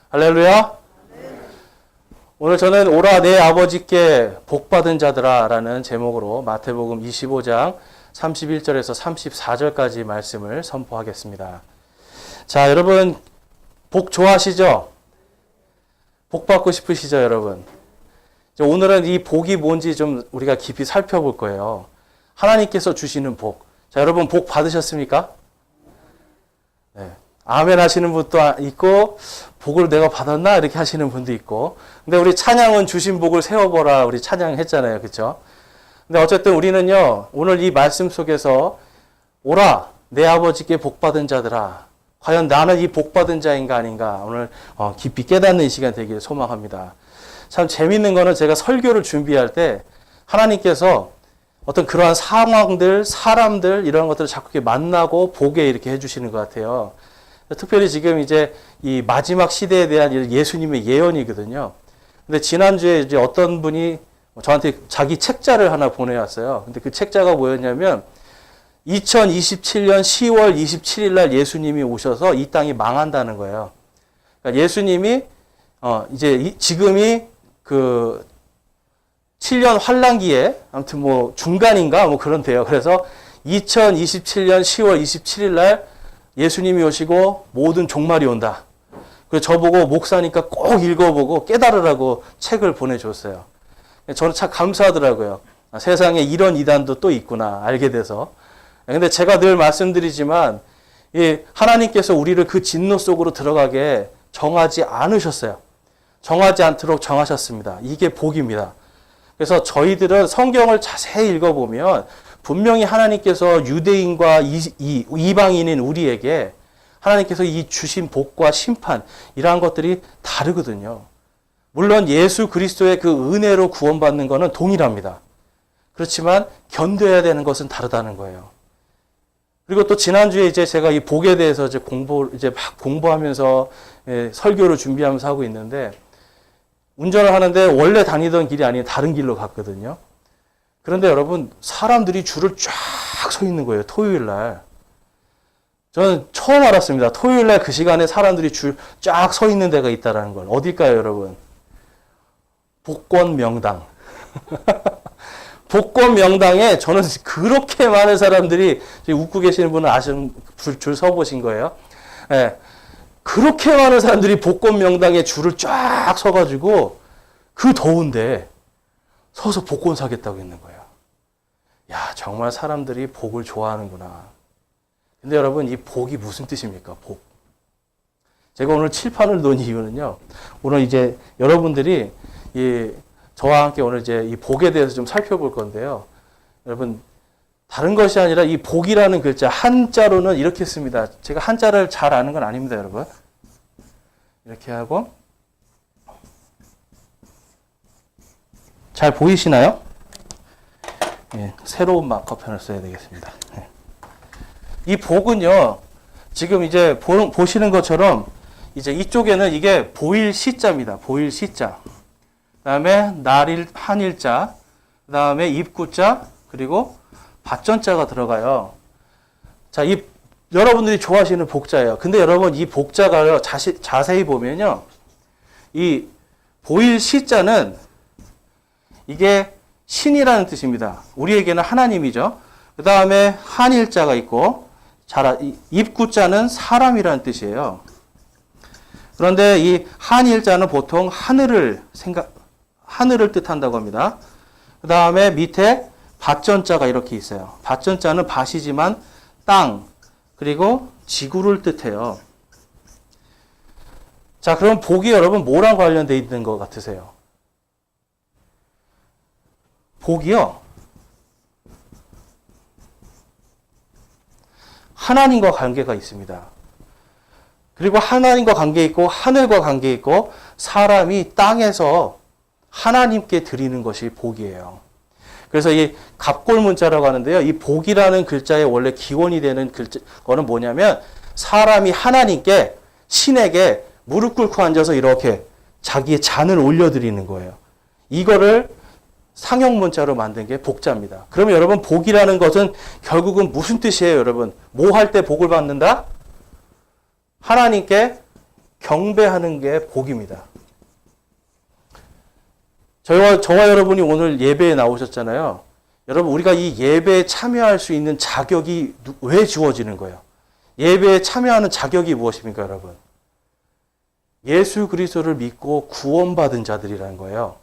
할렐루야. 오늘 저는 오라 내 아버지께 복받은 자들아 라는 제목으로 마태복음 25장 31절에서 34절까지 말씀을 선포하겠습니다. 자, 여러분 복 좋아하시죠? 복 받고 싶으시죠, 여러분? 오늘은 이 복이 뭔지 좀 우리가 깊이 살펴볼 거예요. 하나님께서 주시는 복. 자, 여러분 복 받으셨습니까? 네. 아멘 하시는 분도 있고, 복을 내가 받았나? 이렇게 하시는 분도 있고. 근데 우리 찬양은 주신 복을 세워보라. 우리 찬양했잖아요. 그쵸? 근데 어쨌든 우리는요, 오늘 이 말씀 속에서 오라, 내 아버지께 복받은 자들아. 과연 나는 이 복받은 자인가 아닌가? 오늘 깊이 깨닫는 이 시간 되기를 소망합니다. 참 재밌는 거는 제가 설교를 준비할 때 하나님께서 어떤 그러한 상황들, 사람들, 이런 것들을 자꾸 이렇게 만나고 보게 이렇게 해주시는 것 같아요. 특별히 지금 이제 이 마지막 시대에 대한 예수님의 예언이거든요. 근데 지난주에 이제 어떤 분이 저한테 자기 책자를 하나 보내왔어요. 근데 그 책자가 뭐였냐면 2027년 10월 27일 날 예수님이 오셔서 이 땅이 망한다는 거예요. 그러니까 예수님이 이제 지금이 그 7년 환란기에 아무튼 뭐 중간인가 뭐 그런데요. 그래서 2027년 10월 27일 날 예수님이 오시고 모든 종말이 온다. 그래서 저보고 목사니까 꼭 읽어보고 깨달으라고 책을 보내줬어요. 저는 참 감사하더라고요. 세상에 이런 이단도 또 있구나 알게 돼서. 근데 제가 늘 말씀드리지만 하나님께서 우리를 그 진노 속으로 들어가게 정하지 않으셨어요. 정하지 않도록 정하셨습니다. 이게 복입니다. 그래서 저희들은 성경을 자세히 읽어보면 분명히 하나님께서 유대인과 이방인인 우리에게 하나님께서 이 주신 복과 심판 이러한 것들이 다르거든요. 물론 예수 그리스도의 그 은혜로 구원받는 것은 동일합니다. 그렇지만 견뎌야 되는 것은 다르다는 거예요. 그리고 또 지난주에 이제 제가 이 복에 대해서 이제 막 공부하면서 설교를 준비하면서 하고 있는데 운전을 하는데 원래 다니던 길이 아닌 다른 길로 갔거든요. 그런데 여러분 사람들이 줄을 쫙 서 있는 거예요. 토요일 날. 저는 처음 알았습니다. 토요일 날 그 시간에 사람들이 줄 쫙 서 있는 데가 있다는 걸. 어딜까요, 여러분? 복권 명당. 복권 명당에 저는 그렇게 많은 사람들이 웃고 계시는 분은 아시는 줄 서보신 거예요. 네. 그렇게 많은 사람들이 복권 명당에 줄을 쫙 서가지고 그 더운데 서서 복권 사겠다고 했는 거예요. 야, 정말 사람들이 복을 좋아하는구나. 근데 여러분, 이 복이 무슨 뜻입니까? 복. 제가 오늘 칠판을 놓은 이유는요, 오늘 이제 여러분들이 저와 함께 오늘 이제 이 복에 대해서 좀 살펴볼 건데요. 여러분, 다른 것이 아니라 이 복이라는 글자, 한자로는 이렇게 씁니다. 제가 한자를 잘 아는 건 아닙니다, 여러분. 이렇게 하고, 잘 보이시나요? 예, 새로운 마커펜을 써야 되겠습니다. 예. 이 복은요, 지금 이제 보시는 것처럼 이제 이쪽에는 이게 보일 시자입니다. 보일 시자. 그 다음에 날일, 한일자, 그 다음에 입구자, 그리고 받전자가 들어가요. 자, 여러분들이 좋아하시는 복자예요. 근데 여러분, 이 복자가 자세히 보면요, 이 보일 시자는 이게 신이라는 뜻입니다. 우리에게는 하나님이죠. 그 다음에 한일자가 있고, 입구자는 사람이라는 뜻이에요. 그런데 이 한일자는 보통 하늘을 뜻한다고 합니다. 그 다음에 밑에 밭전자가 이렇게 있어요. 밭전자는 밭이지만 땅, 그리고 지구를 뜻해요. 자, 그럼 복이 여러분 뭐랑 관련되어 있는 것 같으세요? 복이요, 하나님과 관계가 있습니다. 그리고 하나님과 관계 있고 하늘과 관계 있고 사람이 땅에서 하나님께 드리는 것이 복이에요. 그래서 이 갑골문자라고 하는데요. 이 복이라는 글자의 원래 기원이 되는 거는 뭐냐면 사람이 하나님께, 신에게 무릎 꿇고 앉아서 이렇게 자기의 잔을 올려드리는 거예요. 이거를 상형문자로 만든 게 복자입니다. 그러면 여러분 복이라는 것은 결국은 무슨 뜻이에요, 여러분? 뭐 할 때 복을 받는다? 하나님께 경배하는 게 복입니다. 저와 여러분이 오늘 예배에 나오셨잖아요. 여러분, 우리가 이 예배에 참여할 수 있는 자격이 왜 주어지는 거예요? 예배에 참여하는 자격이 무엇입니까, 여러분? 예수 그리스도를 믿고 구원받은 자들이라는 거예요.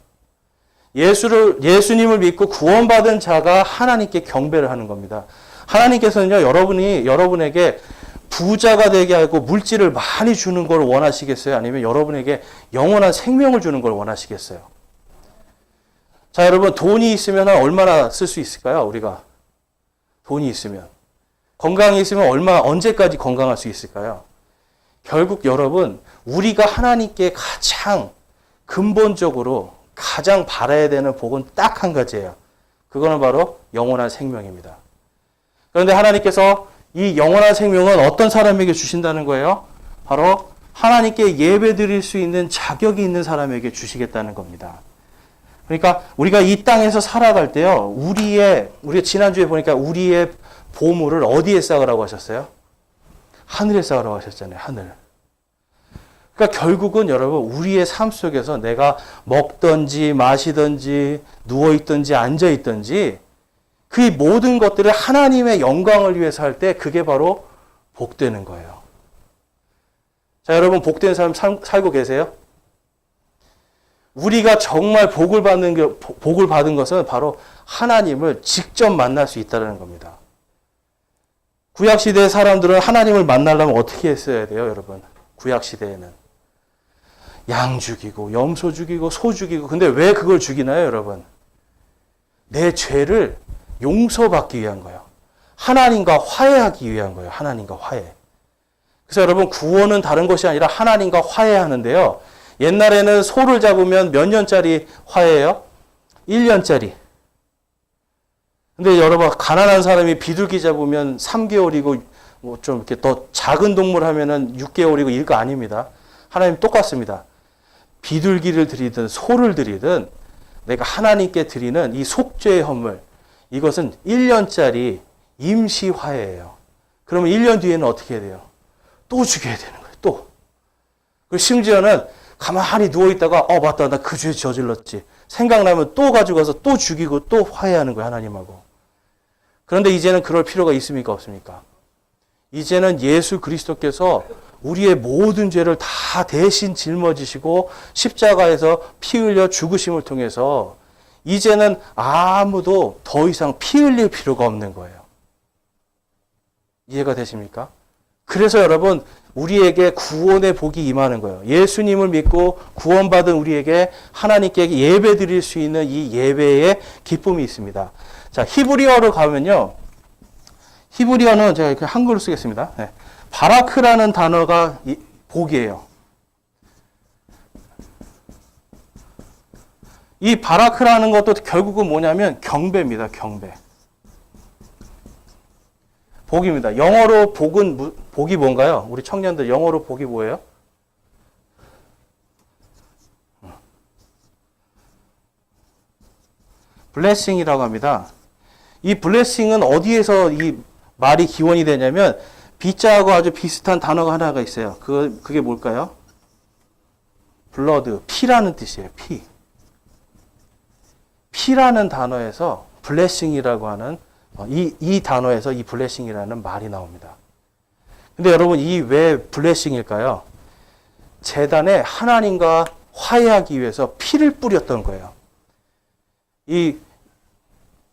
예수님을 믿고 구원받은 자가 하나님께 경배를 하는 겁니다. 하나님께서는요, 여러분에게 부자가 되게 하고 물질을 많이 주는 걸 원하시겠어요? 아니면 여러분에게 영원한 생명을 주는 걸 원하시겠어요? 자, 여러분, 돈이 있으면 얼마나 쓸 수 있을까요? 우리가 돈이 있으면, 건강이 있으면 언제까지 건강할 수 있을까요? 결국 여러분, 우리가 하나님께 가장 근본적으로 가장 바라야 되는 복은 딱 한 가지예요. 그거는 바로 영원한 생명입니다. 그런데 하나님께서 이 영원한 생명은 어떤 사람에게 주신다는 거예요? 바로 하나님께 예배 드릴 수 있는 자격이 있는 사람에게 주시겠다는 겁니다. 그러니까 우리가 이 땅에서 살아갈 때요, 우리가 지난주에 보니까 우리의 보물을 어디에 쌓으라고 하셨어요? 하늘에 쌓으라고 하셨잖아요, 하늘. 그러니까 결국은 여러분, 우리의 삶 속에서 내가 먹든지 마시든지 누워있든지 앉아있든지 그 모든 것들을 하나님의 영광을 위해서 할 때 그게 바로 복되는 거예요. 자, 여러분, 복된 삶 살고 계세요? 우리가 정말 복을 받은 것은 바로 하나님을 직접 만날 수 있다는 겁니다. 구약시대의 사람들은 하나님을 만나려면 어떻게 했어야 돼요, 여러분? 구약시대에는. 양 죽이고, 염소 죽이고, 소 죽이고. 근데 왜 그걸 죽이나요, 여러분? 내 죄를 용서받기 위한 거예요. 하나님과 화해하기 위한 거예요. 하나님과 화해. 그래서 여러분, 구원은 다른 것이 아니라 하나님과 화해하는데요. 옛날에는 소를 잡으면 몇 년짜리 화해예요? 1년짜리. 근데 여러분, 가난한 사람이 비둘기 잡으면 3개월이고, 뭐 좀 이렇게 더 작은 동물 하면은 6개월이고 이거 아닙니다. 하나님 똑같습니다. 비둘기를 드리든 소를 드리든 내가 하나님께 드리는 이 속죄의 헌물, 이것은 1년짜리 임시 화해예요. 그러면 1년 뒤에는 어떻게 해야 돼요? 또 죽여야 되는 거예요. 또. 그리고 심지어는 가만히 누워있다가 맞다, 나 그 죄 저질렀지. 생각나면 또 가져가서 또 죽이고 또 화해하는 거예요, 하나님하고. 그런데 이제는 그럴 필요가 있습니까, 없습니까? 이제는 예수 그리스도께서 우리의 모든 죄를 다 대신 짊어지시고 십자가에서 피 흘려 죽으심을 통해서 이제는 아무도 더 이상 피 흘릴 필요가 없는 거예요. 이해가 되십니까? 그래서 여러분, 우리에게 구원의 복이 임하는 거예요. 예수님을 믿고 구원받은 우리에게 하나님께 예배 드릴 수 있는 이 예배의 기쁨이 있습니다. 자, 히브리어로 가면요. 히브리어는 제가 이렇게 한글로 쓰겠습니다. 네. 바라크라는 단어가 복이에요. 이 바라크라는 것도 결국은 뭐냐면 경배입니다. 경배. 복입니다. 영어로 복이 뭔가요? 우리 청년들 영어로 복이 뭐예요? 블레싱이라고 합니다. 이 블레싱은 어디에서 이 말이 기원이 되냐면 B자하고 아주 비슷한 단어가 하나가 있어요. 그게 뭘까요? 블러드, 피라는 뜻이에요. 피. 피라는 단어에서 블레싱이라고 하는 이 단어에서 이 블레싱이라는 말이 나옵니다. 근데 여러분, 이 왜 블레싱일까요? 제단에 하나님과 화해하기 위해서 피를 뿌렸던 거예요. 이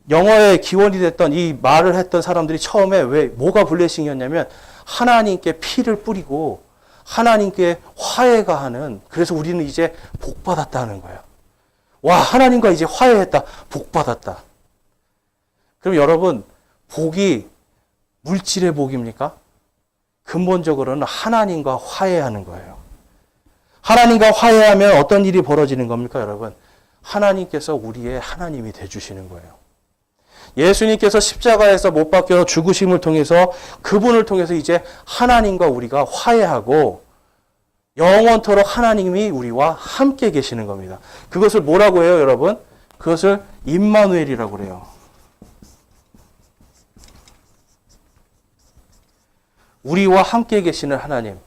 영어의 기원이 됐던 이 말을 했던 사람들이 처음에 뭐가 블레싱이었냐면 하나님께 피를 뿌리고 하나님께 화해가 하는, 그래서 우리는 이제 복 받았다는 거예요. 와, 하나님과 이제 화해했다. 복 받았다. 그럼 여러분, 복이 물질의 복입니까? 근본적으로는 하나님과 화해하는 거예요. 하나님과 화해하면 어떤 일이 벌어지는 겁니까, 여러분? 하나님께서 우리의 하나님이 되주시는 거예요. 예수님께서 십자가에서 못 박혀 죽으심을 통해서 그분을 통해서 이제 하나님과 우리가 화해하고 영원토록 하나님이 우리와 함께 계시는 겁니다. 그것을 뭐라고 해요, 여러분? 그것을 임마누엘이라고 그래요. 우리와 함께 계시는 하나님.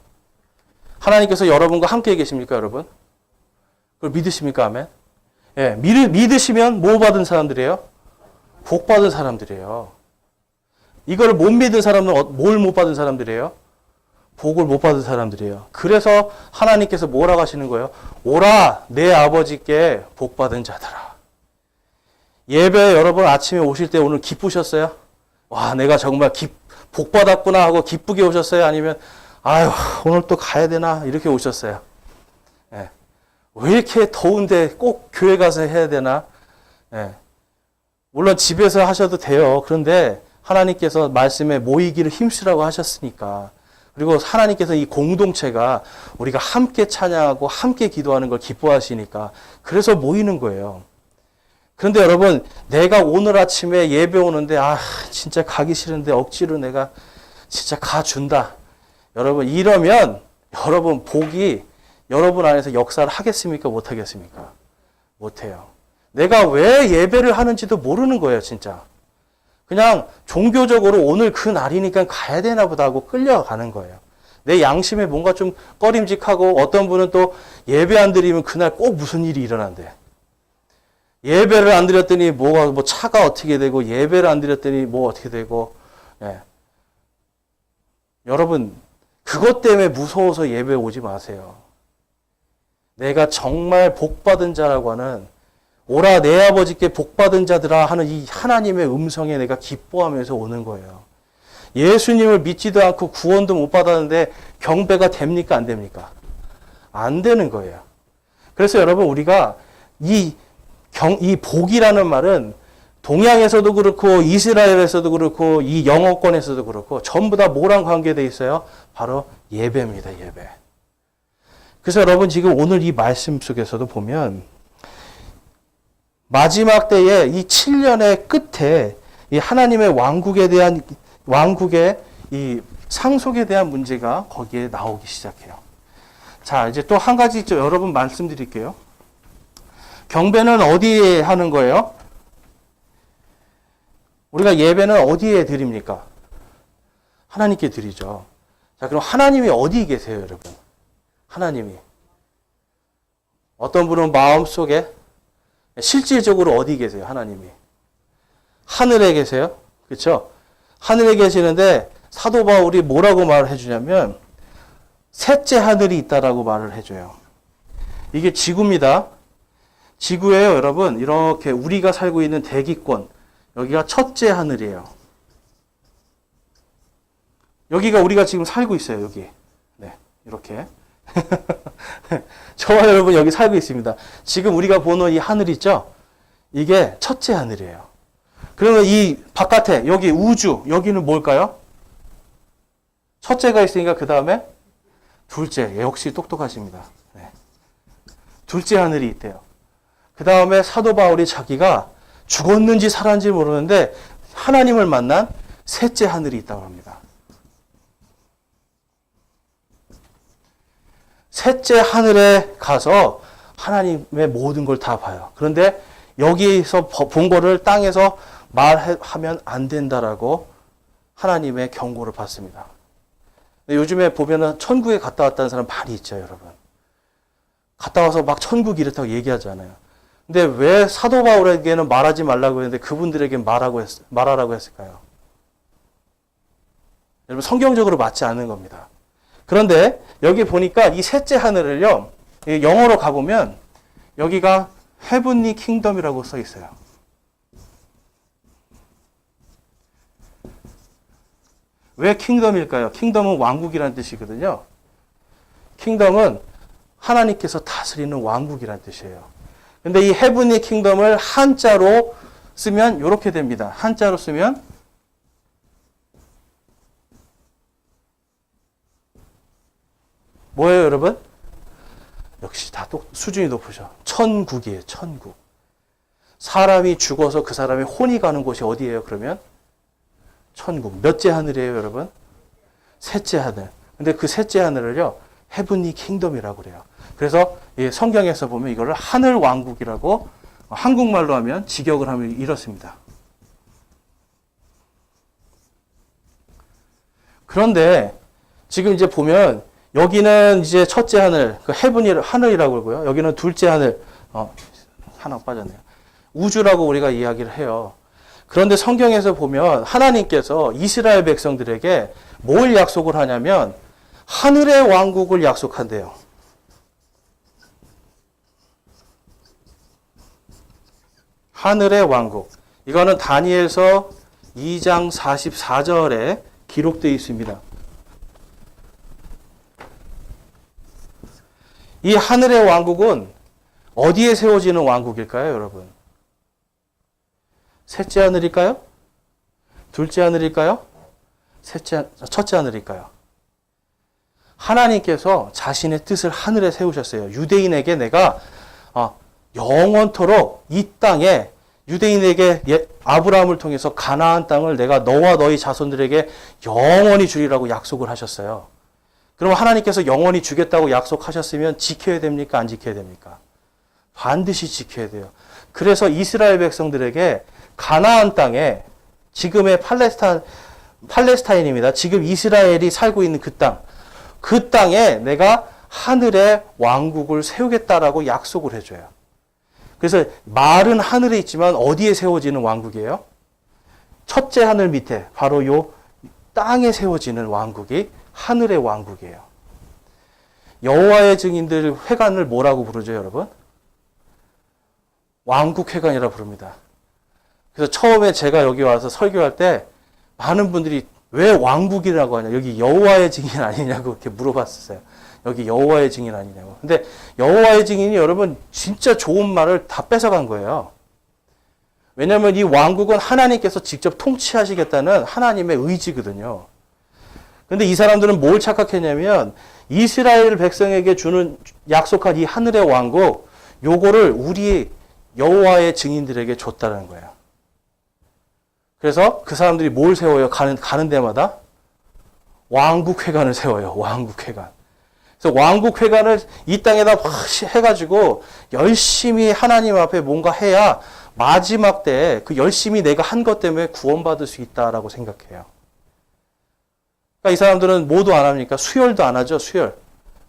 하나님께서 여러분과 함께 계십니까, 여러분? 그걸 믿으십니까, 아멘? 예, 믿으시면 뭐 받은 사람들이에요? 복 받은 사람들이에요. 이거를 못 믿은 사람은 뭘 못 받은 사람들이에요? 복을 못 받은 사람들이에요. 그래서 하나님께서 뭐라고 하시는 거예요? 오라, 내 아버지께 복 받은 자들아. 예배 여러분 아침에 오실 때 오늘 기쁘셨어요? 와, 내가 정말 복 받았구나 하고 기쁘게 오셨어요? 아니면 아유, 오늘 또 가야 되나? 이렇게 오셨어요. 예. 왜 이렇게 더운데 꼭 교회 가서 해야 되나? 예. 물론 집에서 하셔도 돼요. 그런데 하나님께서 말씀에 모이기를 힘쓰라고 하셨으니까. 그리고 하나님께서 이 공동체가 우리가 함께 찬양하고 함께 기도하는 걸 기뻐하시니까 그래서 모이는 거예요. 그런데 여러분, 내가 오늘 아침에 예배 오는데 진짜 가기 싫은데 억지로 내가 진짜 가준다. 여러분, 이러면 여러분 복이 여러분 안에서 역사를 하겠습니까? 못 하겠습니까? 못 해요. 내가 왜 예배를 하는지도 모르는 거예요, 진짜. 그냥 종교적으로 오늘 그 날이니까 가야 되나 보다 하고 끌려가는 거예요. 내 양심에 뭔가 좀 꺼림직하고 어떤 분은 또 예배 안 드리면 그날 꼭 무슨 일이 일어난대. 예배를 안 드렸더니 뭐 차가 어떻게 되고 예배를 안 드렸더니 뭐 어떻게 되고. 예. 여러분, 그것 때문에 무서워서 예배 오지 마세요. 내가 정말 복받은 자라고 하는 오라 내 아버지께 복받은 자들아 하는 이 하나님의 음성에 내가 기뻐하면서 오는 거예요. 예수님을 믿지도 않고 구원도 못 받았는데 경배가 됩니까? 안 됩니까? 안 되는 거예요. 그래서 여러분 우리가 이 복이라는 말은 동양에서도 그렇고 이스라엘에서도 그렇고 이 영어권에서도 그렇고 전부 다 뭐랑 관계되어 있어요? 바로 예배입니다. 예배. 그래서 여러분 지금 오늘 이 말씀 속에서도 보면 마지막 때에 이 7년의 끝에 이 하나님의 왕국의 이 상속에 대한 문제가 거기에 나오기 시작해요. 자, 이제 또 한 가지 여러분 말씀드릴게요. 경배는 어디에 하는 거예요? 우리가 예배는 어디에 드립니까? 하나님께 드리죠. 자, 그럼 하나님이 어디 계세요, 여러분? 하나님이. 어떤 분은 마음속에 실질적으로 어디 계세요? 하나님이. 하늘에 계세요. 그렇죠? 하늘에 계시는데 사도 바울이 뭐라고 말을 해주냐면 셋째 하늘이 있다라고 말을 해줘요. 이게 지구입니다. 지구예요, 여러분. 이렇게 우리가 살고 있는 대기권. 여기가 첫째 하늘이에요. 여기가 우리가 지금 살고 있어요, 여기. 네, 이렇게. 저와 여러분 여기 살고 있습니다. 지금 우리가 보는 이 하늘 있죠? 이게 첫째 하늘이에요. 그러면 이 바깥에 여기 우주 여기는 뭘까요? 첫째가 있으니까 그 다음에 둘째. 역시 똑똑하십니다. 네. 둘째 하늘이 있대요. 그 다음에 사도 바울이 자기가 죽었는지 살았는지 모르는데 하나님을 만난 셋째 하늘이 있다고 합니다. 셋째 하늘에 가서 하나님의 모든 걸 다 봐요. 그런데 여기에서 본 거를 땅에서 말하면 안 된다라고 하나님의 경고를 받습니다. 요즘에 보면은 천국에 갔다 왔다는 사람 많이 있죠, 여러분. 갔다 와서 막 천국이 이렇다고 얘기하잖아요. 근데 왜 사도 바울에게는 말하지 말라고 했는데 그분들에게 말하라고 했을까요? 여러분, 성경적으로 맞지 않는 겁니다. 그런데 여기 보니까 이 셋째 하늘을요, 영어로 가보면 여기가 헤븐리 킹덤이라고 써 있어요. 왜 킹덤일까요? 킹덤은 왕국이라는 뜻이거든요. 킹덤은 하나님께서 다스리는 왕국이라는 뜻이에요. 근데 이 헤븐리 킹덤을 한자로 쓰면 이렇게 됩니다. 한자로 쓰면 뭐예요, 여러분? 역시 다 수준이 높으셔. 천국이에요, 천국. 사람이 죽어서 그 사람의 혼이 가는 곳이 어디예요, 그러면? 천국. 몇째 하늘이에요, 여러분? 셋째 하늘. 근데 그 셋째 하늘을요, 헤븐리 킹덤이라고 그래요. 그래서 성경에서 보면 이거를 하늘 왕국이라고 한국말로 하면 직역을 하면 이렇습니다. 그런데 지금 이제 보면 여기는 이제 첫째 하늘, 그 헤븐이 하늘이라고 그러고요. 여기는 둘째 하늘, 하나 빠졌네요. 우주라고 우리가 이야기를 해요. 그런데 성경에서 보면 하나님께서 이스라엘 백성들에게 뭘 약속을 하냐면 하늘의 왕국을 약속한대요. 하늘의 왕국. 이거는 다니엘서 2장 44절에 기록되어 있습니다. 이 하늘의 왕국은 어디에 세워지는 왕국일까요, 여러분? 셋째 하늘일까요? 둘째 하늘일까요? 첫째 하늘일까요? 하나님께서 자신의 뜻을 하늘에 세우셨어요. 유대인에게 내가 영원토록 이 땅에 유대인에게 아브라함을 통해서 가나안 땅을 내가 너와 너희 자손들에게 영원히 주리라고 약속을 하셨어요. 그럼 하나님께서 영원히 주겠다고 약속하셨으면 지켜야 됩니까? 안 지켜야 됩니까? 반드시 지켜야 돼요. 그래서 이스라엘 백성들에게 가나안 땅에 지금의 팔레스타인입니다. 지금 이스라엘이 살고 있는 그 땅에 내가 하늘의 왕국을 세우겠다라고 약속을 해줘요. 그래서 말은 하늘에 있지만 어디에 세워지는 왕국이에요? 첫째 하늘 밑에 바로 요 땅에 세워지는 왕국이 하늘의 왕국이에요. 여호와의 증인들 회관을 뭐라고 부르죠, 여러분? 왕국회관이라 부릅니다. 그래서 처음에 제가 여기 와서 설교할 때 많은 분들이 왜 왕국이라고 하냐, 여기 여호와의 증인 아니냐고 이렇게 물어봤었어요. 여기 여호와의 증인 아니냐고. 근데 여호와의 증인이 여러분 진짜 좋은 말을 다 뺏어간 거예요. 왜냐하면 이 왕국은 하나님께서 직접 통치하시겠다는 하나님의 의지거든요. 근데 이 사람들은 뭘 착각했냐면 이스라엘 백성에게 주는 약속한 이 하늘의 왕국, 요거를 우리 여호와의 증인들에게 줬다는 거예요. 그래서 그 사람들이 뭘 세워요? 가는 데마다 왕국회관을 세워요. 왕국회관. 그래서 왕국회관을 이 땅에다 해가지고 열심히 하나님 앞에 뭔가 해야 마지막 때에 그 열심히 내가 한 것 때문에 구원받을 수 있다라고 생각해요. 그러니까 이 사람들은 뭐도 안 합니까? 수혈도 안 하죠. 수혈.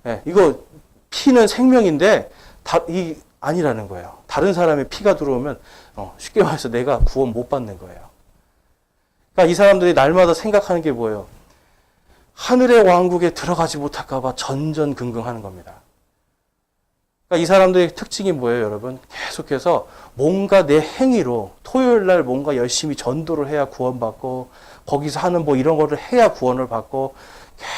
네, 이거 피는 생명인데 아니라는 거예요. 다른 사람의 피가 들어오면 쉽게 말해서 내가 구원 못 받는 거예요. 그러니까 이 사람들이 날마다 생각하는 게 뭐예요? 하늘의 왕국에 들어가지 못할까 봐 전전긍긍하는 겁니다. 그러니까 이 사람들의 특징이 뭐예요, 여러분? 계속해서 뭔가 내 행위로 토요일 날 뭔가 열심히 전도를 해야 구원받고 거기서 하는 뭐 이런 거를 해야 구원을 받고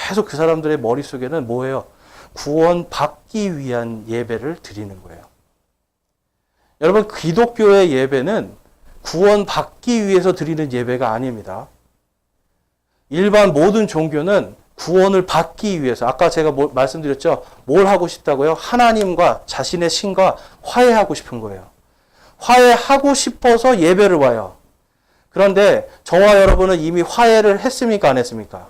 계속 그 사람들의 머릿속에는 뭐예요? 구원받기 위한 예배를 드리는 거예요. 여러분, 기독교의 예배는 구원받기 위해서 드리는 예배가 아닙니다. 일반 모든 종교는 구원을 받기 위해서, 아까 제가 말씀드렸죠? 뭘 하고 싶다고요? 하나님과 자신의 신과 화해하고 싶은 거예요. 화해하고 싶어서 예배를 와요. 그런데 저와 여러분은 이미 화해를 했습니까? 안 했습니까?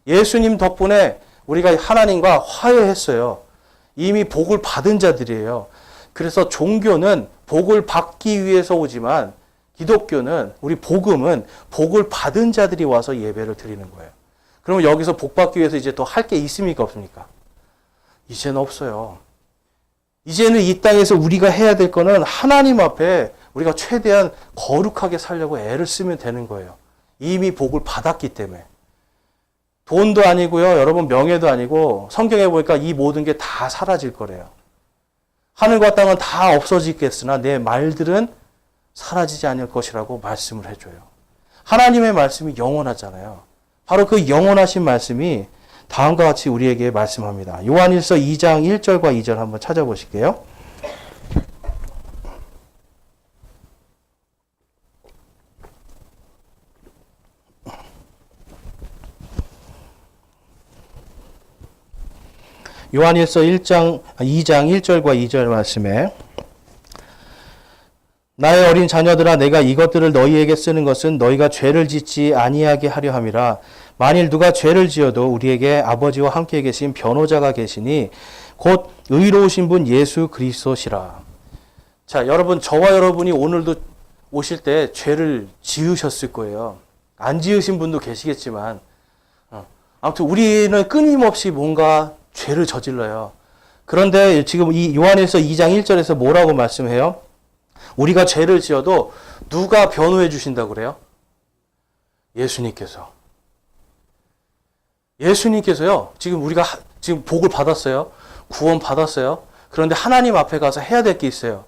예수님 덕분에 우리가 하나님과 화해했어요. 이미 복을 받은 자들이에요. 그래서 종교는 복을 받기 위해서 오지만 기독교는, 우리 복음은 복을 받은 자들이 와서 예배를 드리는 거예요. 그러면 여기서 복 받기 위해서 이제 더 할 게 있습니까? 없습니까? 이제는 없어요. 이제는 이 땅에서 우리가 해야 될 거는 하나님 앞에 우리가 최대한 거룩하게 살려고 애를 쓰면 되는 거예요. 이미 복을 받았기 때문에. 돈도 아니고요. 여러분 명예도 아니고 성경에 보니까 이 모든 게 다 사라질 거래요. 하늘과 땅은 다 없어지겠으나 내 말들은 사라지지 않을 것이라고 말씀을 해줘요. 하나님의 말씀이 영원하잖아요. 바로 그 영원하신 말씀이 다음과 같이 우리에게 말씀합니다. 요한일서 2장 1절과 2절 한번 찾아보실게요. 요한일서 2장 1절과 2절 말씀에 나의 어린 자녀들아 내가 이것들을 너희에게 쓰는 것은 너희가 죄를 짓지 아니하게 하려 함이라. 만일 누가 죄를 지어도 우리에게 아버지와 함께 계신 변호자가 계시니 곧 의로우신 분 예수 그리스도시라. 자, 여러분, 저와 여러분이 오늘도 오실 때 죄를 지으셨을 거예요. 안 지으신 분도 계시겠지만 아무튼 우리는 끊임없이 뭔가 죄를 저질러요. 그런데 지금 이 요한일서 2장 1절에서 뭐라고 말씀해요? 우리가 죄를 지어도 누가 변호해 주신다고 그래요? 예수님께서. 예수님께서요. 지금 우리가 지금 복을 받았어요. 구원 받았어요. 그런데 하나님 앞에 가서 해야 될 게 있어요.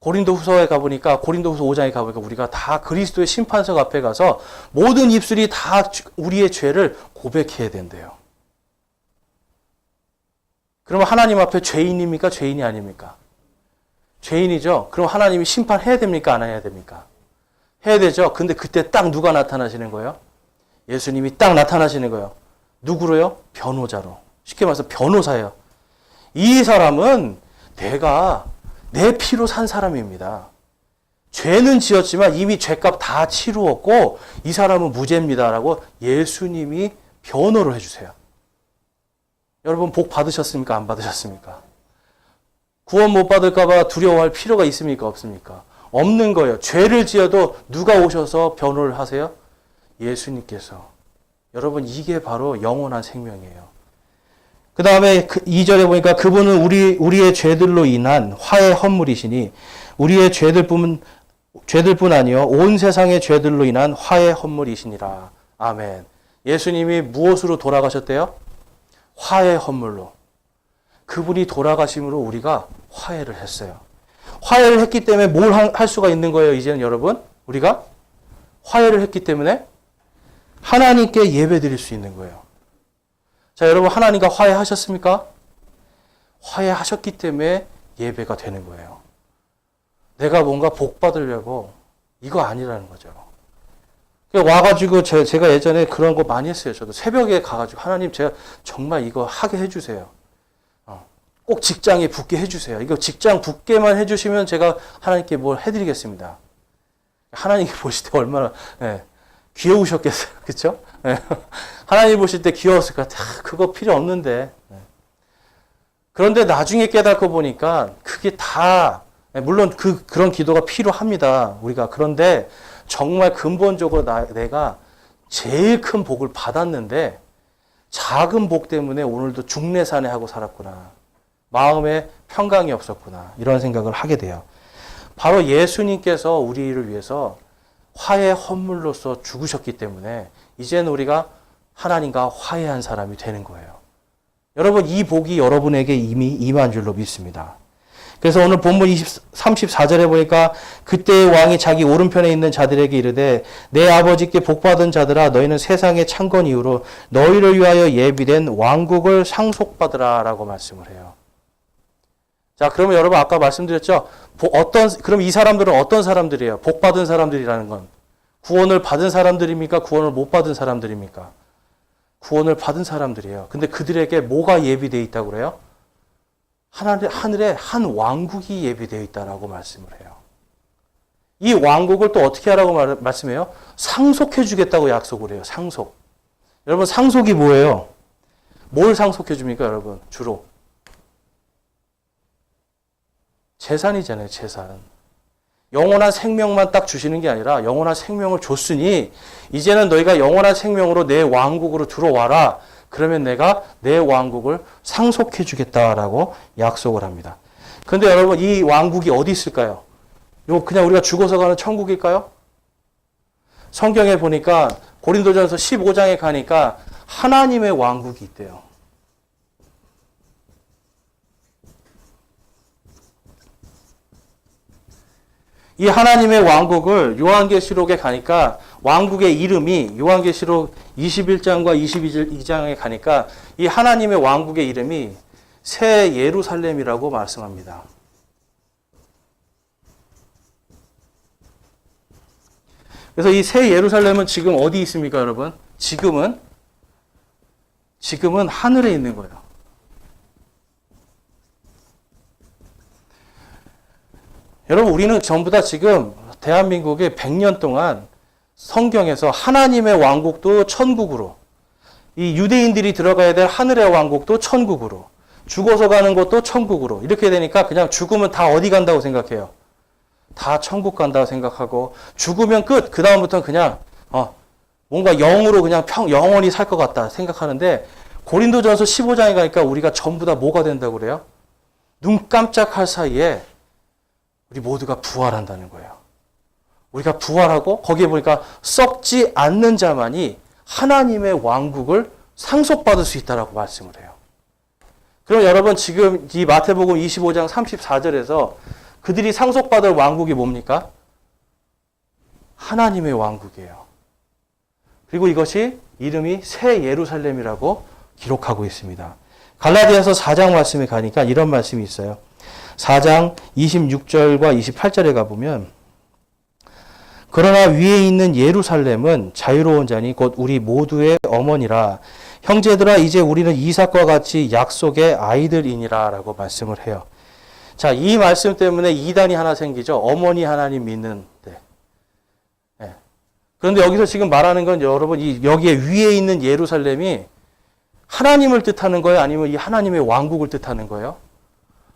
고린도후서에 가보니까 고린도후서 5장에 가보니까 우리가 다 그리스도의 심판석 앞에 가서 모든 입술이 다 우리의 죄를 고백해야 된대요. 그러면 하나님 앞에 죄인입니까? 죄인이 아닙니까? 죄인이죠. 그럼 하나님이 심판해야 됩니까? 안 해야 됩니까? 해야 되죠. 근데 그때 딱 누가 나타나시는 거예요? 예수님이 딱 나타나시는 거예요. 누구로요? 변호자로. 쉽게 말해서 변호사예요. 이 사람은 내가 내 피로 산 사람입니다. 죄는 지었지만 이미 죄값 다 치루었고 이 사람은 무죄입니다라고 예수님이 변호를 해주세요. 여러분 복 받으셨습니까? 안 받으셨습니까? 구원 못 받을까 봐 두려워할 필요가 있습니까? 없습니까? 없는 거예요. 죄를 지어도 누가 오셔서 변호를 하세요? 예수님께서. 여러분 이게 바로 영원한 생명이에요. 그 다음에 2절에 보니까 그분은 우리의 죄들로 인한 화의 헌물이시니 우리의 죄들뿐 아니요 온 세상의 죄들로 인한 화의 헌물이시니라. 아멘. 예수님이 무엇으로 돌아가셨대요? 화의 헌물로. 그분이 돌아가심으로 우리가 화해를 했어요. 화해를 했기 때문에 뭘 할 수가 있는 거예요? 이제는 여러분 우리가 화해를 했기 때문에 하나님께 예배 드릴 수 있는 거예요. 자, 여러분 하나님과 화해하셨습니까? 화해하셨기 때문에 예배가 되는 거예요. 내가 뭔가 복 받으려고 이거 아니라는 거죠. 와가지고 제가 예전에 그런 거 많이 했어요. 저도 새벽에 가가지고 하나님 제가 정말 이거 하게 해주세요. 꼭 직장에 붙게 해주세요. 이거 직장 붙게만 해주시면 제가 하나님께 뭘 해드리겠습니다. 하나님이 보실 때 얼마나 귀여우셨겠어요. 그렇죠? 하나님 보실 때 귀여웠을 것 같아요. 그거 필요 없는데. 그런데 나중에 깨닫고 보니까 그게 다 물론 그런 기도가 필요합니다. 우리가. 그런데 정말 근본적으로 내가 제일 큰 복을 받았는데 작은 복 때문에 오늘도 중내산해하고 살았구나. 마음에 평강이 없었구나. 이런 생각을 하게 돼요. 바로 예수님께서 우리를 위해서 화해 헌물로서 죽으셨기 때문에 이제는 우리가 하나님과 화해한 사람이 되는 거예요. 여러분 이 복이 여러분에게 이미 임한 줄로 믿습니다. 그래서 오늘 본문 34절에 보니까 그때의 왕이 자기 오른편에 있는 자들에게 이르되 내 아버지께 복받은 자들아 너희는 세상의 창건 이후로 너희를 위하여 예비된 왕국을 상속받으라 라고 말씀을 해요. 자, 그러면 여러분 아까 말씀드렸죠? 그럼 이 사람들은 어떤 사람들이에요? 복받은 사람들이라는 건 구원을 받은 사람들입니까? 구원을 못 받은 사람들입니까? 구원을 받은 사람들이에요. 근데 그들에게 뭐가 예비되어 있다고 그래요? 하늘에 한 왕국이 예비되어 있다라고 말씀을 해요. 이 왕국을 또 어떻게 하라고 말씀해요? 상속해 주겠다고 약속을 해요. 상속. 여러분 상속이 뭐예요? 뭘 상속해 줍니까, 여러분? 주로 재산이잖아요, 재산. 영원한 생명만 딱 주시는 게 아니라 영원한 생명을 줬으니 이제는 너희가 영원한 생명으로 내 왕국으로 들어와라. 그러면 내가 내 왕국을 상속해 주겠다라고 약속을 합니다. 그런데 여러분 이 왕국이 어디 있을까요? 이거 그냥 우리가 죽어서 가는 천국일까요? 성경에 보니까 고린도전서 15장에 가니까 하나님의 왕국이 있대요. 이 하나님의 왕국을 요한계시록에 가니까 왕국의 이름이 요한계시록 21장과 22장에 가니까 이 하나님의 왕국의 이름이 새 예루살렘이라고 말씀합니다. 그래서 이 새 예루살렘은 지금 어디 있습니까, 여러분? 지금은 하늘에 있는 거예요. 여러분 우리는 전부 다 지금 대한민국에 100년 동안 성경에서 하나님의 왕국도 천국으로 이 유대인들이 들어가야 될 하늘의 왕국도 천국으로 죽어서 가는 것도 천국으로 이렇게 되니까 그냥 죽으면 다 어디 간다고 생각해요? 다 천국 간다고 생각하고 죽으면 끝. 그 다음부터는 그냥 뭔가 영으로 그냥 영원히 살 것 같다 생각하는데 고린도전서 15장에 가니까 우리가 전부 다 뭐가 된다고 그래요? 눈 깜짝할 사이에 우리 모두가 부활한다는 거예요. 우리가 부활하고 거기에 보니까 썩지 않는 자만이 하나님의 왕국을 상속받을 수 있다라고 말씀을 해요. 그럼 여러분 지금 이 마태복음 25장 34절에서 그들이 상속받을 왕국이 뭡니까? 하나님의 왕국이에요. 그리고 이것이 이름이 새 예루살렘이라고 기록하고 있습니다. 갈라디아서 4장 말씀에 가니까 이런 말씀이 있어요. 4장 26절과 28절에 가보면 그러나 위에 있는 예루살렘은 자유로운 자니 곧 우리 모두의 어머니라. 형제들아 이제 우리는 이삭과 같이 약속의 아이들이니라 라고 말씀을 해요. 자, 이 말씀 때문에 이단이 하나 생기죠. 어머니 하나님 믿는데. 네. 그런데 여기서 지금 말하는 건 여러분 여기에 위에 있는 예루살렘이 하나님을 뜻하는 거예요? 아니면 이 하나님의 왕국을 뜻하는 거예요?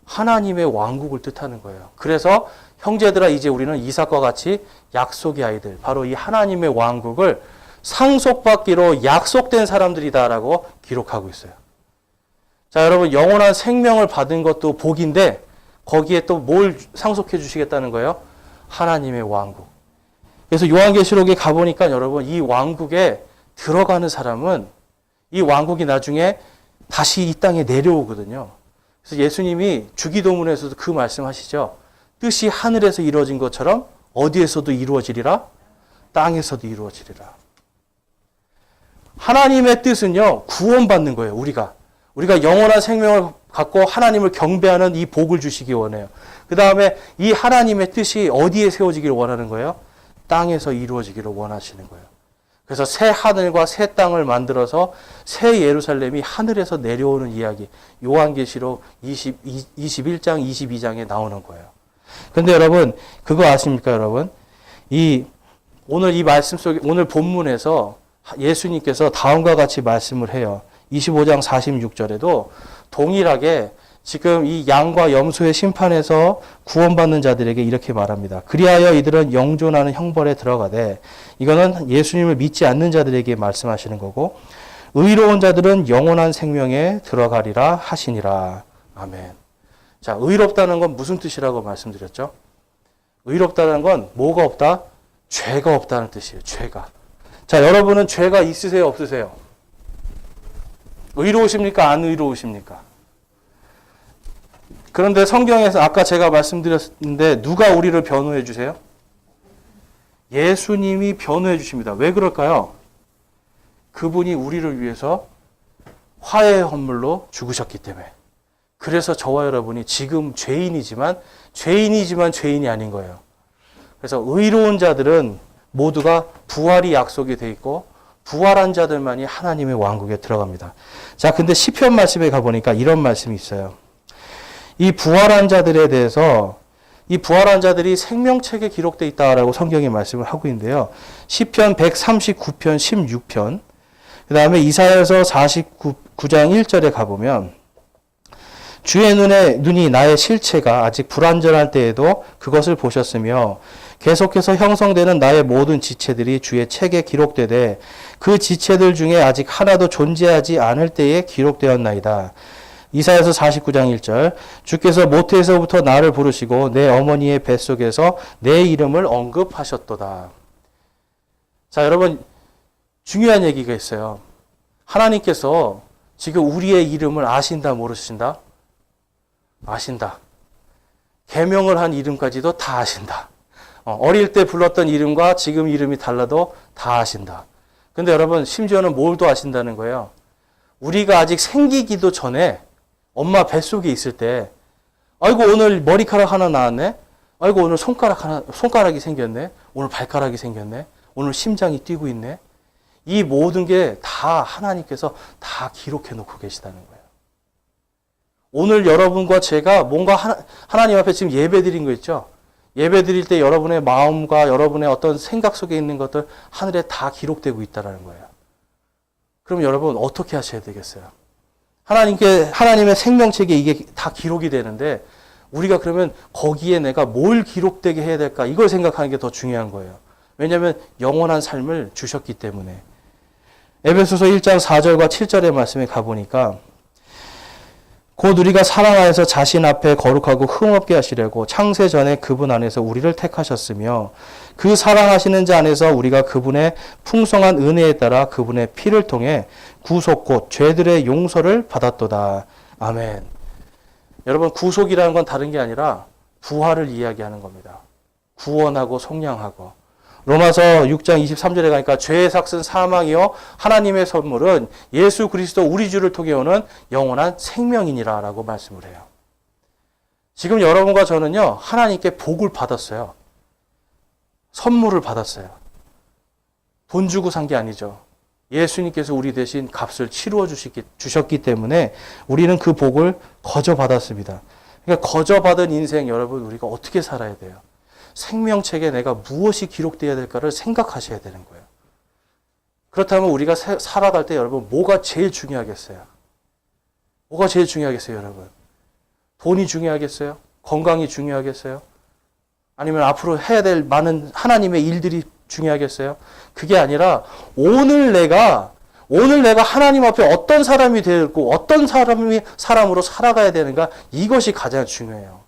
하나님의 왕국을 뜻하는 거예요. 그래서 형제들아 이제 우리는 이삭과 같이 약속의 아이들, 바로 이 하나님의 왕국을 상속받기로 약속된 사람들이다라고 기록하고 있어요. 자, 여러분 영원한 생명을 받은 것도 복인데 거기에 또 뭘 상속해 주시겠다는 거예요? 하나님의 왕국. 그래서 요한계시록에 가보니까 여러분 이 왕국에 들어가는 사람은 이 왕국이 나중에 다시 이 땅에 내려오거든요. 그래서 예수님이 주기도문에서도 그 말씀하시죠. 뜻이 하늘에서 이루어진 것처럼 어디에서도 이루어지리라? 땅에서도 이루어지리라. 하나님의 뜻은요, 구원받는 거예요, 우리가. 우리가 영원한 생명을 갖고 하나님을 경배하는 이 복을 주시기 원해요. 그 다음에 이 하나님의 뜻이 어디에 세워지기를 원하는 거예요? 땅에서 이루어지기를 원하시는 거예요. 그래서 새 하늘과 새 땅을 만들어서 새 예루살렘이 하늘에서 내려오는 이야기. 요한계시록 21장, 22장에 나오는 거예요. 근데 여러분, 그거 아십니까, 여러분? 오늘 이 말씀 속에, 오늘 본문에서 예수님께서 다음과 같이 말씀을 해요. 25장 46절에도 동일하게 지금 이 양과 염소의 심판에서 구원받는 자들에게 이렇게 말합니다. 그리하여 이들은 영존하는 형벌에 들어가되, 이거는 예수님을 믿지 않는 자들에게 말씀하시는 거고, 의로운 자들은 영원한 생명에 들어가리라 하시니라. 아멘. 자, 의롭다는 건 무슨 뜻이라고 말씀드렸죠? 의롭다는 건 뭐가 없다? 죄가 없다는 뜻이에요. 죄가. 자, 여러분은 죄가 있으세요? 없으세요? 의로우십니까? 안 의로우십니까? 그런데 성경에서 아까 제가 말씀드렸는데 누가 우리를 변호해 주세요? 예수님이 변호해 주십니다. 왜 그럴까요? 그분이 우리를 위해서 화해의 헌물로 죽으셨기 때문에. 그래서 저와 여러분이 지금 죄인이지만 죄인이 아닌 거예요. 그래서 의로운 자들은 모두가 부활이 약속이 돼 있고 부활한 자들만이 하나님의 왕국에 들어갑니다. 자, 근데 시편 말씀에 가보니까 이런 말씀이 있어요. 이 부활한 자들에 대해서 이 부활한 자들이 생명책에 기록되어 있다라고 성경이 말씀을 하고 있는데요. 시편 139편 16편 그 다음에 이사야서 49장 1절에 가보면 주의 눈이 나의 실체가 아직 불완전할 때에도 그것을 보셨으며 계속해서 형성되는 나의 모든 지체들이 주의 책에 기록되되 그 지체들 중에 아직 하나도 존재하지 않을 때에 기록되었나이다. 이사야서 49장 1절 주께서 모태에서부터 나를 부르시고 내 어머니의 뱃속에서 내 이름을 언급하셨도다. 자, 여러분 중요한 얘기가 있어요. 하나님께서 지금 우리의 이름을 아신다 모르신다? 아신다. 계명을 한 이름까지도 다 아신다. 어릴 때 불렀던 이름과 지금 이름이 달라도 다 아신다. 근데 여러분 심지어는 뭘 더 아신다는 거예요? 우리가 아직 생기기도 전에 엄마 뱃속에 있을 때 아이고 오늘 머리카락 하나 나왔네. 아이고 오늘 손가락이 생겼네. 오늘 발가락이 생겼네. 오늘 심장이 뛰고 있네. 이 모든 게 다 하나님께서 다 기록해 놓고 계시다는 거예요. 오늘 여러분과 제가 뭔가 하나님 앞에 지금 예배 드린 거 있죠? 예배 드릴 때 여러분의 마음과 여러분의 어떤 생각 속에 있는 것들 하늘에 다 기록되고 있다는 거예요. 그럼 여러분 어떻게 하셔야 되겠어요? 하나님의 생명책에 이게 다 기록이 되는데 우리가 그러면 거기에 내가 뭘 기록되게 해야 될까? 이걸 생각하는 게 더 중요한 거예요. 왜냐하면 영원한 삶을 주셨기 때문에. 에베소서 1장 4절과 7절의 말씀에 가보니까 곧 우리가 사랑 안에서 자신 앞에 거룩하고 흠없게 하시려고 창세 전에 그분 안에서 우리를 택하셨으며 그 사랑하시는 자 안에서 우리가 그분의 풍성한 은혜에 따라 그분의 피를 통해 구속 곧 죄들의 용서를 받았도다. 아멘. 여러분, 구속이라는 건 다른 게 아니라 부활을 이야기하는 겁니다. 구원하고 속량하고. 로마서 6장 23절에 가니까 죄의 삭은 사망이요 하나님의 선물은 예수 그리스도 우리 주를 통해 오는 영원한 생명이니라 라고 말씀을 해요. 지금 여러분과 저는요, 하나님께 복을 받았어요. 선물을 받았어요. 돈 주고 산 게 아니죠. 예수님께서 우리 대신 값을 치루어 주셨기 때문에 우리는 그 복을 거저받았습니다. 그러니까 거저받은 인생 여러분, 우리가 어떻게 살아야 돼요? 생명책에 내가 무엇이 기록되어야 될까를 생각하셔야 되는 거예요. 그렇다면 우리가 살아갈 때 여러분, 뭐가 제일 중요하겠어요? 뭐가 제일 중요하겠어요, 여러분? 돈이 중요하겠어요? 건강이 중요하겠어요? 아니면 앞으로 해야 될 많은 하나님의 일들이 중요하겠어요? 그게 아니라 오늘 내가 하나님 앞에 어떤 사람이 되고 어떤 사람으로 살아가야 되는가, 이것이 가장 중요해요.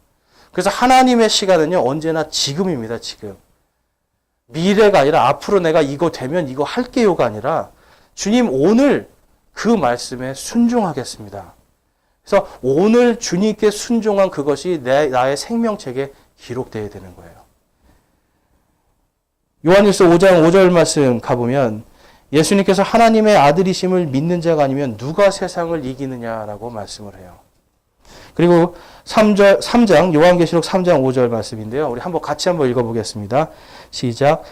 그래서 하나님의 시간은요, 언제나 지금입니다, 지금. 미래가 아니라 앞으로 내가 이거 되면 이거 할게요가 아니라 주님 오늘 그 말씀에 순종하겠습니다. 그래서 오늘 주님께 순종한 그것이 나의 생명책에 기록되어야 되는 거예요. 요한일서 5장 5절 말씀 가보면 예수님께서 하나님의 아들이심을 믿는 자가 아니면 누가 세상을 이기느냐라고 말씀을 해요. 그리고 3장 요한계시록 3장 5절 말씀인데요. 우리 같이 한번 읽어보겠습니다. 시작.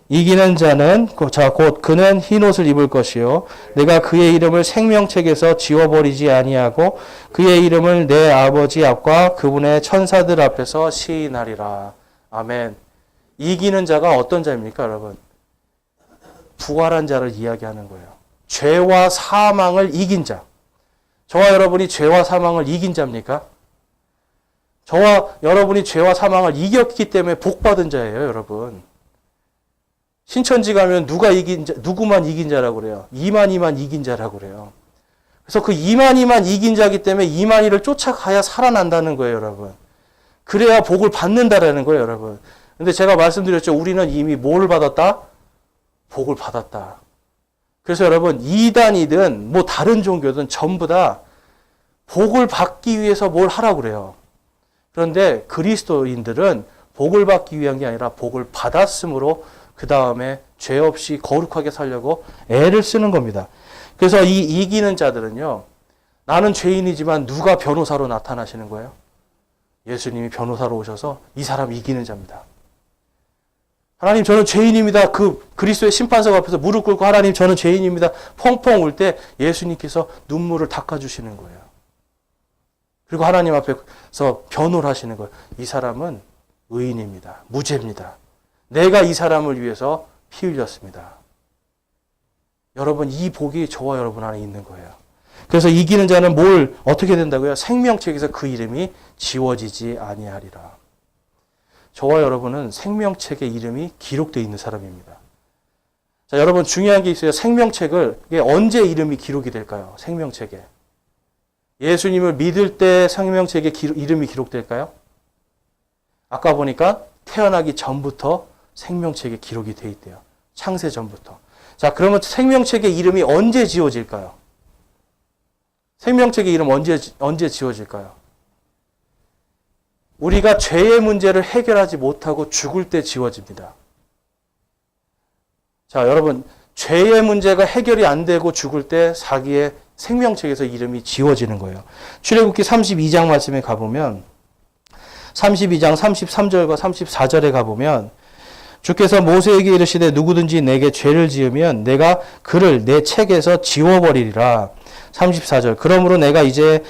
이기는 자는 곧 그는 흰 옷을 입을 것이요 내가 그의 이름을 생명책에서 지워버리지 아니하고 그의 이름을 내 아버지 앞과 그분의 천사들 앞에서 시인하리라. 아멘. 이기는 자가 어떤 자입니까, 여러분? 부활한 자를 이야기하는 거예요. 죄와 사망을 이긴 자. 저와 여러분이 죄와 사망을 이긴 자입니까? 저와 여러분이 죄와 사망을 이겼기 때문에 복받은 자예요, 여러분. 신천지 가면 누구만 이긴 자라고 그래요? 이만희만 이긴 자라고 그래요. 그래서 그 이만희만 이긴 자이기 때문에 이만희를 쫓아가야 살아난다는 거예요, 여러분. 그래야 복을 받는다라는 거예요, 여러분. 근데 제가 말씀드렸죠. 우리는 이미 뭘 받았다? 복을 받았다. 그래서 여러분, 이단이든 뭐 다른 종교든 전부 다 복을 받기 위해서 뭘 하라고 그래요. 그런데 그리스도인들은 복을 받기 위한 게 아니라 복을 받았으므로 그 다음에 죄 없이 거룩하게 살려고 애를 쓰는 겁니다. 그래서 이 이기는 자들은요, 나는 죄인이지만 누가 변호사로 나타나시는 거예요? 예수님이 변호사로 오셔서 이 사람 이기는 자입니다. 하나님, 저는 죄인입니다. 그 그리스도의 심판석 앞에서 무릎 꿇고 하나님, 저는 죄인입니다. 펑펑 울 때 예수님께서 눈물을 닦아주시는 거예요. 그리고 하나님 앞에서 변호를 하시는 거예요. 이 사람은 의인입니다. 무죄입니다. 내가 이 사람을 위해서 피 흘렸습니다. 여러분, 이 복이 저와 여러분 안에 있는 거예요. 그래서 이기는 자는 어떻게 된다고요? 생명책에서 그 이름이 지워지지 아니하리라. 저와 여러분은 생명책에 이름이 기록되어 있는 사람입니다. 자, 여러분, 중요한 게 있어요. 이게 언제 이름이 기록이 될까요? 생명책에. 예수님을 믿을 때 생명책에 이름이 기록될까요? 아까 보니까 태어나기 전부터 생명책에 기록이 돼 있대요. 창세 전부터. 자, 그러면 생명책의 이름이 언제 지워질까요? 생명책의 이름 언제 지워질까요? 우리가 죄의 문제를 해결하지 못하고 죽을 때 지워집니다. 자, 여러분, 죄의 문제가 해결이 안 되고 죽을 때 자기의 생명책에서 이름이 지워지는 거예요. 출애굽기 32장 말씀에 가보면 32장 33절과 34절에 가보면 주께서 모세에게 이르시되 누구든지 내게 죄를 지으면 내가 그를 내 책에서 지워버리리라. 34절. 그러므로 내가 이제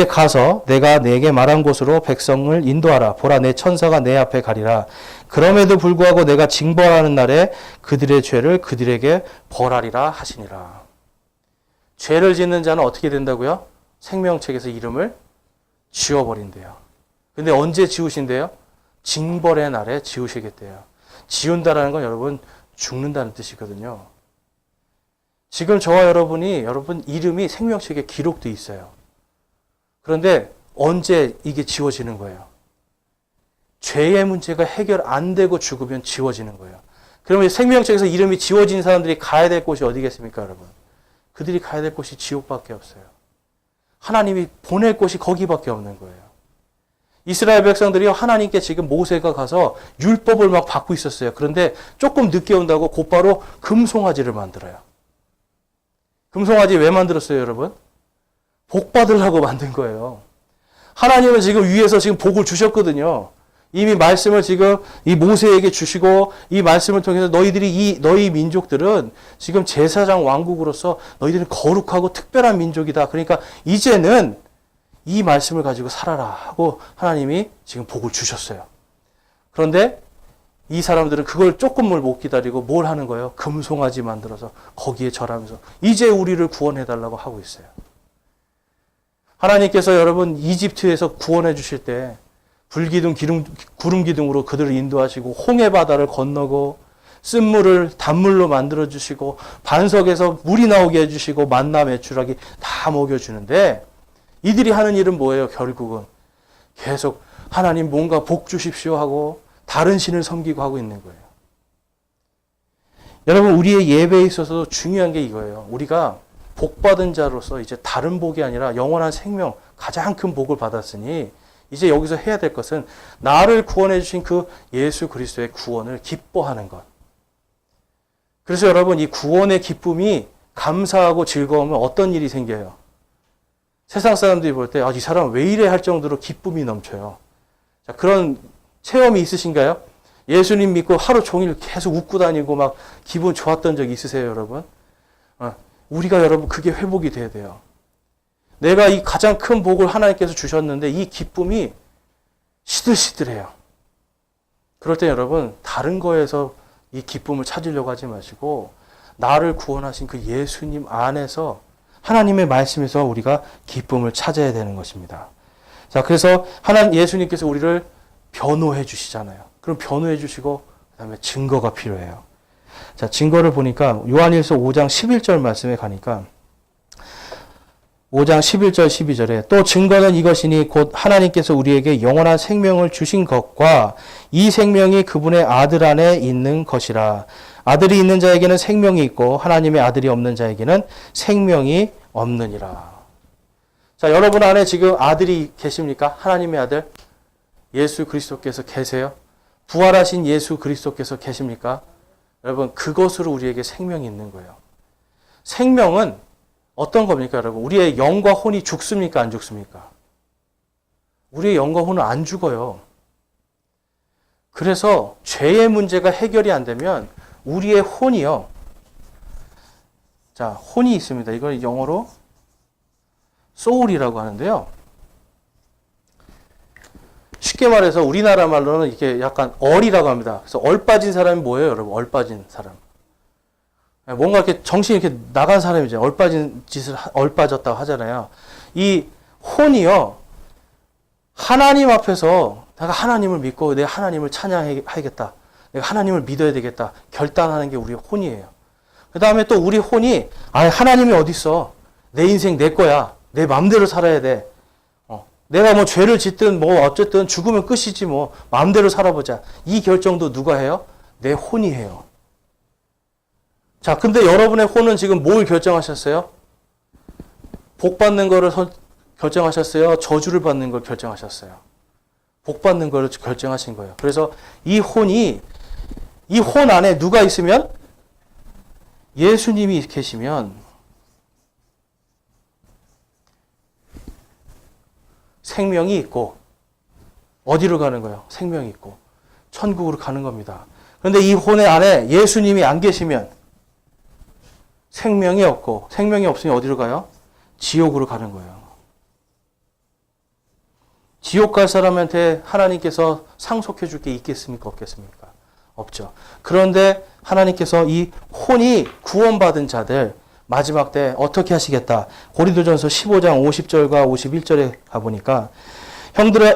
가서 내가 내게 말한 곳으로 백성을 인도하라. 보라, 내 천사가 내 앞에 가리라. 그럼에도 불구하고 내가 징벌하는 날에 그들의 죄를 그들에게 벌하리라 하시니라. 죄를 짓는 자는 어떻게 된다고요? 생명책에서 이름을 지워버린대요. 근데 언제 지우신대요? 징벌의 날에 지우시겠대요. 지운다라는 건 여러분 죽는다는 뜻이거든요. 지금 저와 여러분이 여러분 이름이 생명책에 기록돼 있어요. 그런데 언제 이게 지워지는 거예요? 죄의 문제가 해결 안 되고 죽으면 지워지는 거예요. 그러면 생명책에서 이름이 지워진 사람들이 가야 될 곳이 어디겠습니까, 여러분? 그들이 가야 될 곳이 지옥밖에 없어요. 하나님이 보낼 곳이 거기밖에 없는 거예요. 이스라엘 백성들이 하나님께 지금 모세가 가서 율법을 막 받고 있었어요. 그런데 조금 늦게 온다고 곧바로 금송아지를 만들어요. 금송아지 왜 만들었어요, 여러분? 복 받으려고 만든 거예요. 하나님은 지금 위에서 지금 복을 주셨거든요. 이미 말씀을 지금 이 모세에게 주시고 이 말씀을 통해서 너희 민족들은 지금 제사장 왕국으로서 너희들은 거룩하고 특별한 민족이다. 그러니까 이제는 이 말씀을 가지고 살아라 하고 하나님이 지금 복을 주셨어요. 그런데 이 사람들은 그걸 조금을 못 기다리고 뭘 하는 거예요? 금송아지 만들어서 거기에 절하면서 이제 우리를 구원해달라고 하고 있어요. 하나님께서 여러분 이집트에서 구원해 주실 때 불기둥, 구름 기둥으로 그들을 인도하시고 홍해 바다를 건너고 쓴물을 단물로 만들어 주시고 반석에서 물이 나오게 해주시고 만나 메추라기 다 먹여주는데 이들이 하는 일은 뭐예요? 결국은 계속 하나님 뭔가 복 주십시오 하고 다른 신을 섬기고 하고 있는 거예요. 여러분 우리의 예배에 있어서 중요한 게 이거예요. 우리가 복받은 자로서 이제 다른 복이 아니라 영원한 생명, 가장 큰 복을 받았으니 이제 여기서 해야 될 것은 나를 구원해 주신 그 예수 그리스도의 구원을 기뻐하는 것. 그래서 여러분 이 구원의 기쁨이 감사하고 즐거우면 어떤 일이 생겨요? 세상 사람들이 볼 때 이 사람 왜 이래 할 정도로 기쁨이 넘쳐요. 자, 그런 체험이 있으신가요? 예수님 믿고 하루 종일 계속 웃고 다니고 막 기분 좋았던 적 있으세요, 여러분? 우리가 여러분 그게 회복이 돼야 돼요. 내가 이 가장 큰 복을 하나님께서 주셨는데 이 기쁨이 시들시들해요. 그럴 때 여러분 다른 거에서 이 기쁨을 찾으려고 하지 마시고 나를 구원하신 그 예수님 안에서 하나님의 말씀에서 우리가 기쁨을 찾아야 되는 것입니다. 자, 그래서 예수님께서 우리를 변호해 주시잖아요. 그럼 변호해 주시고 그다음에 증거가 필요해요. 자, 증거를 보니까 요한일서 5장 11절 말씀에 가니까 5장 11절 12절에 또 증거는 이것이니 곧 하나님께서 우리에게 영원한 생명을 주신 것과 이 생명이 그분의 아들 안에 있는 것이라. 아들이 있는 자에게는 생명이 있고 하나님의 아들이 없는 자에게는 생명이 없느니라. 자, 여러분 안에 지금 아들이 계십니까? 하나님의 아들 예수 그리스도께서 계세요? 부활하신 예수 그리스도께서 계십니까? 여러분 그것으로 우리에게 생명이 있는 거예요. 생명은 어떤 겁니까, 여러분? 우리의 영과 혼이 죽습니까, 안 죽습니까? 우리의 영과 혼은 안 죽어요. 그래서 죄의 문제가 해결이 안 되면 우리의 혼이요. 자, 혼이 있습니다. 이걸 영어로 soul이라고 하는데요. 쉽게 말해서 우리나라 말로는 이렇게 약간 얼이라고 합니다. 그래서 얼 빠진 사람이 뭐예요, 여러분? 얼 빠진 사람. 뭔가 이렇게 정신이 이렇게 나간 사람이죠. 얼 빠진 짓을 얼 빠졌다고 하잖아요. 이 혼이요. 하나님 앞에서 내가 하나님을 믿고 내가 하나님을 찬양해야겠다. 내가 하나님을 믿어야 되겠다. 결단하는 게 우리의 혼이에요. 그 다음에 또 우리 혼이 하나님이 어디 있어? 내 인생 내 거야. 내 마음대로 살아야 돼. 내가 뭐 죄를 짓든 뭐 어쨌든 죽으면 끝이지 뭐 마음대로 살아보자. 이 결정도 누가 해요? 내 혼이 해요. 자, 근데 여러분의 혼은 지금 뭘 결정하셨어요? 복 받는 거를 결정하셨어요? 저주를 받는 걸 결정하셨어요? 복 받는 거를 결정하신 거예요. 그래서 이 혼 안에 누가 있으면 예수님이 계시면 생명이 있고 어디로 가는 거예요? 생명이 있고 천국으로 가는 겁니다. 그런데 이 혼의 안에 예수님이 안 계시면 생명이 없고 생명이 없으면 어디로 가요? 지옥으로 가는 거예요. 지옥 갈 사람한테 하나님께서 상속해 줄 게 있겠습니까? 없겠습니까? 없죠. 그런데 하나님께서 이 혼이 구원받은 자들 마지막 때 어떻게 하시겠다. 고린도전서 15장 50절과 51절에 가보니까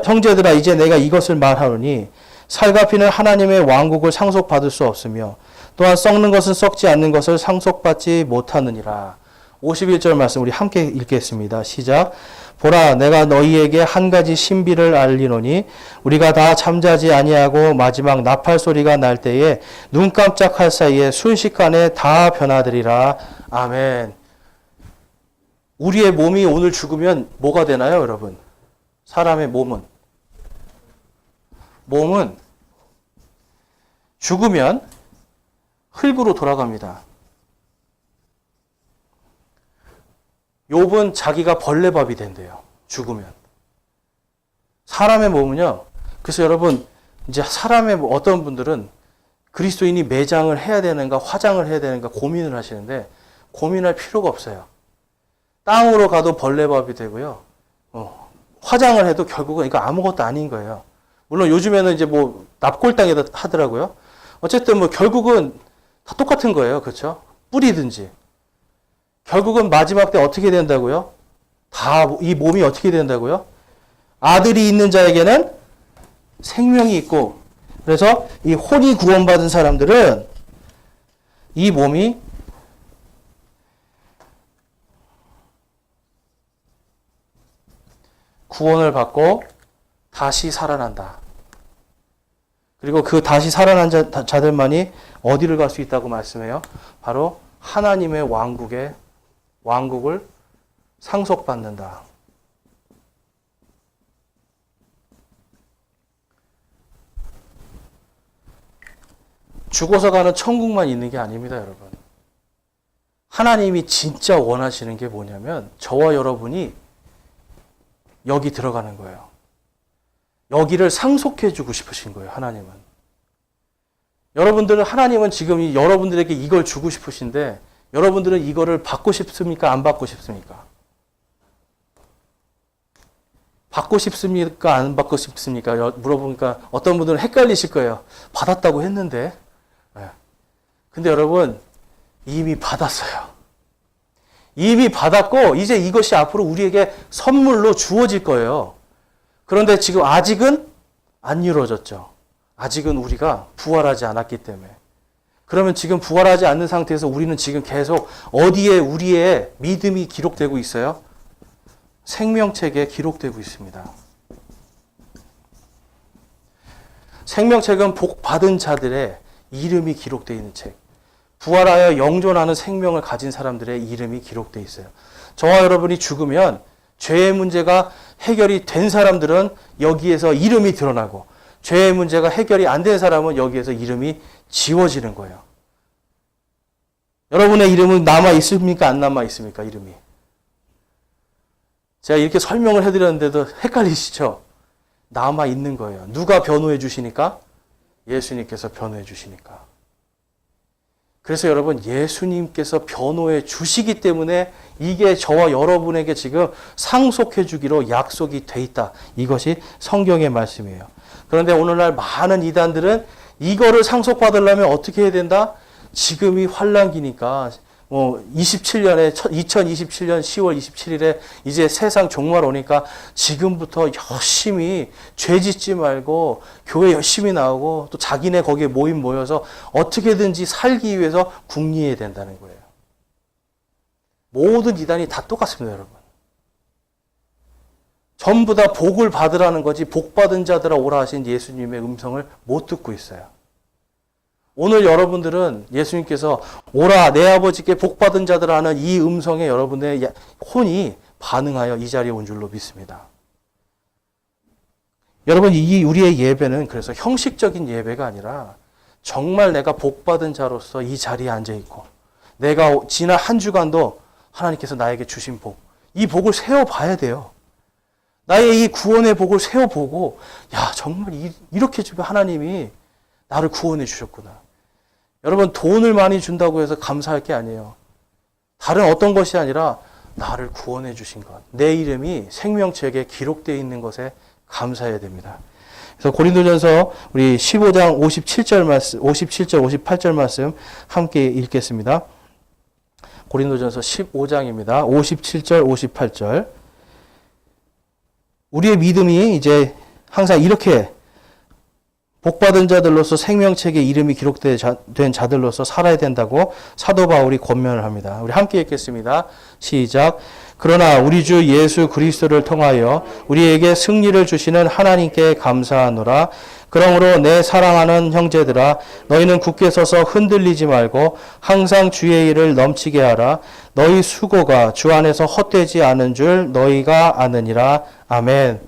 형제들아 이제 내가 이것을 말하노니 살갑이는 하나님의 왕국을 상속받을 수 없으며 또한 썩는 것은 썩지 않는 것을 상속받지 못하느니라. 51절 말씀 우리 함께 읽겠습니다. 시작. 보라, 내가 너희에게 한 가지 신비를 알리노니 우리가 다 잠자지 아니하고 마지막 나팔 소리가 날 때에 눈 깜짝할 사이에 순식간에 다 변화되리라. 아멘. 우리의 몸이 오늘 죽으면 뭐가 되나요, 여러분? 사람의 몸은 죽으면 흙으로 돌아갑니다. 욥은 자기가 벌레밥이 된대요. 죽으면. 사람의 몸은요. 그래서 여러분 이제 사람의 어떤 분들은 그리스도인이 매장을 해야 되는가 화장을 해야 되는가 고민을 하시는데 고민할 필요가 없어요. 땅으로 가도 벌레밥이 되고요. 화장을 해도 결국은 이거 아무것도 아닌 거예요. 물론 요즘에는 이제 뭐 납골당에다 하더라고요. 어쨌든 뭐 결국은 다 똑같은 거예요. 그렇죠? 뿌리든지. 결국은 마지막 때 어떻게 된다고요? 다 이 몸이 어떻게 된다고요? 아들이 있는 자에게는 생명이 있고 그래서 이 혼이 구원받은 사람들은 이 몸이 구원을 받고 다시 살아난다. 그리고 그 다시 살아난 자들만이 어디를 갈 수 있다고 말씀해요? 바로 하나님의 왕국을 상속받는다. 죽어서 가는 천국만 있는 게 아닙니다, 여러분. 하나님이 진짜 원하시는 게 뭐냐면 저와 여러분이 여기 들어가는 거예요. 여기를 상속해 주고 싶으신 거예요, 하나님은. 하나님은 지금 여러분들에게 이걸 주고 싶으신데 여러분들은 이거를 받고 싶습니까? 안 받고 싶습니까? 받고 싶습니까? 안 받고 싶습니까? 물어보니까 어떤 분들은 헷갈리실 거예요. 받았다고 했는데. 근데 여러분, 이미 받았어요. 이미 받았고, 이제 이것이 앞으로 우리에게 선물로 주어질 거예요. 그런데 지금 아직은 안 이루어졌죠. 아직은 우리가 부활하지 않았기 때문에. 그러면 지금 부활하지 않는 상태에서 우리는 지금 계속 어디에 우리의 믿음이 기록되고 있어요? 생명책에 기록되고 있습니다. 생명책은 복 받은 자들의 이름이 기록되어 있는 책. 부활하여 영존하는 생명을 가진 사람들의 이름이 기록되어 있어요. 저와 여러분이 죽으면 죄의 문제가 해결이 된 사람들은 여기에서 이름이 드러나고 죄의 문제가 해결이 안 된 사람은 여기에서 이름이 지워지는 거예요. 여러분의 이름은 남아 있습니까? 안 남아 있습니까? 이름이. 제가 이렇게 설명을 해드렸는데도 헷갈리시죠? 남아 있는 거예요. 누가 변호해 주시니까? 예수님께서 변호해 주시니까. 그래서 여러분 예수님께서 변호해 주시기 때문에 이게 저와 여러분에게 지금 상속해 주기로 약속이 돼 있다. 이것이 성경의 말씀이에요. 그런데 오늘날 많은 이단들은 이거를 상속받으려면 어떻게 해야 된다? 지금이 환란기니까 2027년 10월 27일에 이제 세상 종말 오니까 지금부터 열심히 죄 짓지 말고 교회 열심히 나오고 또 자기네 거기에 모여서 어떻게든지 살기 위해서 궁리해야 된다는 거예요. 모든 이단이 다 똑같습니다, 여러분. 전부 다 복을 받으라는 거지 복 받은 자들아 오라 하신 예수님의 음성을 못 듣고 있어요. 오늘 여러분들은 예수님께서 오라 내 아버지께 복 받은 자들아는 이 음성에 여러분의 혼이 반응하여 이 자리에 온 줄로 믿습니다. 여러분 이 우리의 예배는 그래서 형식적인 예배가 아니라 정말 내가 복 받은 자로서 이 자리에 앉아 있고 내가 지난 한 주간도 하나님께서 나에게 주신 복, 이 복을 세워봐야 돼요. 나의 이 구원의 복을 세워보고 야 정말 이렇게 주면 하나님이 나를 구원해 주셨구나. 여러분 돈을 많이 준다고 해서 감사할 게 아니에요. 다른 어떤 것이 아니라 나를 구원해 주신 것. 내 이름이 생명책에 기록되어 있는 것에 감사해야 됩니다. 그래서 고린도전서 우리 15장 57절 말씀, 57절 58절 말씀 함께 읽겠습니다. 고린도전서 15장입니다. 57절 58절. 우리의 믿음이 이제 항상 이렇게 복받은 자들로서 생명책에 이름이 기록된 자들로서 살아야 된다고 사도 바울이 권면을 합니다. 우리 함께 읽겠습니다. 시작. 그러나 우리 주 예수 그리스도를 통하여 우리에게 승리를 주시는 하나님께 감사하노라. 그러므로 내 사랑하는 형제들아, 너희는 굳게 서서 흔들리지 말고 항상 주의 일을 넘치게 하라. 너희 수고가 주 안에서 헛되지 않은 줄 너희가 아느니라. 아멘.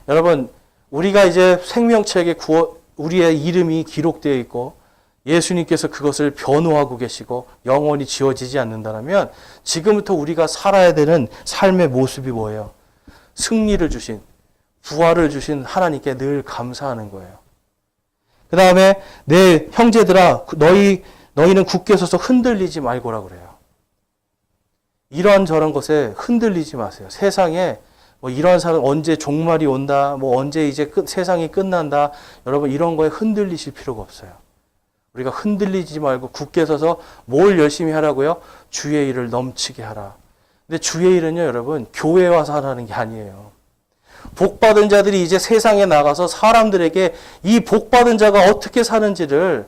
여러분, 우리가 이제 생명책에 우리의 이름이 기록되어 있고 예수님께서 그것을 변호하고 계시고 영원히 지워지지 않는다면 지금부터 우리가 살아야 되는 삶의 모습이 뭐예요? 승리를 주신, 부활을 주신 하나님께 늘 감사하는 거예요. 그 다음에 내 형제들아, 너희는 굳게 서서 흔들리지 말고라 그래요. 이런저런 것에 흔들리지 마세요. 세상에 뭐 이런 사람 언제 종말이 온다, 뭐 언제 이제 세상이 끝난다, 여러분 이런 거에 흔들리실 필요가 없어요. 우리가 흔들리지 말고 굳게 서서 뭘 열심히 하라고요? 주의 일을 넘치게 하라. 근데 주의 일은요, 여러분, 교회에 와서 하라는 게 아니에요. 복받은 자들이 이제 세상에 나가서 사람들에게 이 복받은 자가 어떻게 사는지를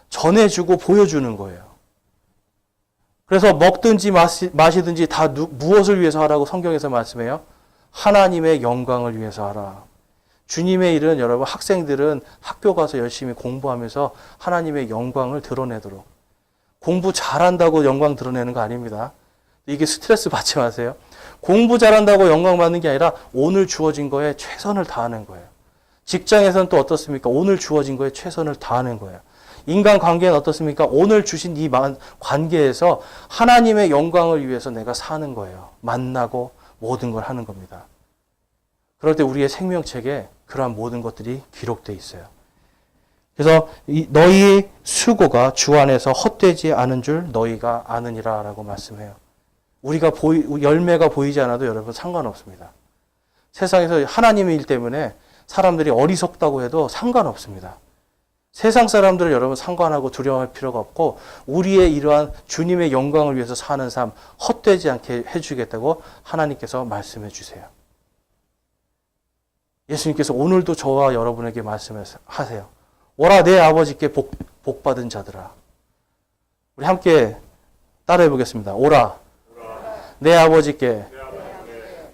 전해주고 보여주는 거예요. 그래서 먹든지 마시든지 다 무엇을 위해서 하라고 성경에서 말씀해요? 하나님의 영광을 위해서 하라. 주님의 일은 여러분, 학생들은 학교 가서 열심히 공부하면서 하나님의 영광을 드러내도록. 공부 잘한다고 영광 드러내는 거 아닙니다. 이게 스트레스 받지 마세요. 공부 잘한다고 영광 받는 게 아니라 오늘 주어진 거에 최선을 다하는 거예요. 직장에서는 또 어떻습니까? 오늘 주어진 거에 최선을 다하는 거예요. 인간관계는 어떻습니까? 오늘 주신 이 관계에서 하나님의 영광을 위해서 내가 사는 거예요. 만나고 모든 걸 하는 겁니다. 그럴 때 우리의 생명책에 그러한 모든 것들이 기록되어 있어요. 그래서 너희의 수고가 주 안에서 헛되지 않은 줄 너희가 아느니라 라고 말씀해요. 우리가 열매가 보이지 않아도 여러분 상관없습니다. 세상에서 하나님의 일 때문에 사람들이 어리석다고 해도 상관없습니다. 세상 사람들을 여러분 상관하고 두려워할 필요가 없고 우리의 이러한 주님의 영광을 위해서 사는 삶 헛되지 않게 해주겠다고 하나님께서 말씀해 주세요. 예수님께서 오늘도 저와 여러분에게 말씀하세요. 오라 내 아버지께 복받은 자들아. 우리 함께 따라해 보겠습니다. 오라 내 아버지께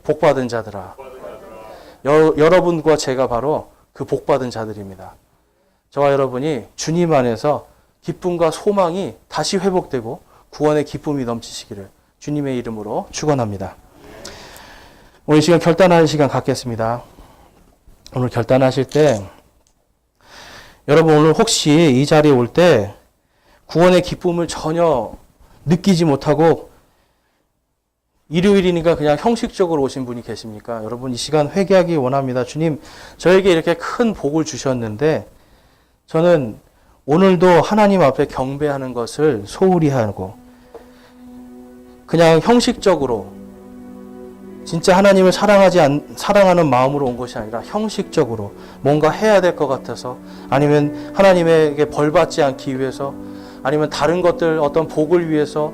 복받은 자들아. 여러분과 제가 바로 그 복받은 자들입니다. 저와 여러분이 주님 안에서 기쁨과 소망이 다시 회복되고 구원의 기쁨이 넘치시기를 주님의 이름으로 축원합니다. 오늘 시간 결단하는 시간 갖겠습니다. 오늘 결단하실 때 여러분 오늘 혹시 이 자리에 올 때 구원의 기쁨을 전혀 느끼지 못하고 일요일이니까 그냥 형식적으로 오신 분이 계십니까? 여러분 이 시간 회개하기 원합니다. 주님 저에게 이렇게 큰 복을 주셨는데 저는 오늘도 하나님 앞에 경배하는 것을 소홀히 하고 그냥 형식적으로 진짜 하나님을 사랑하는 마음으로 온 것이 아니라 형식적으로 뭔가 해야 될 것 같아서 아니면 하나님에게 벌받지 않기 위해서 아니면 다른 것들 어떤 복을 위해서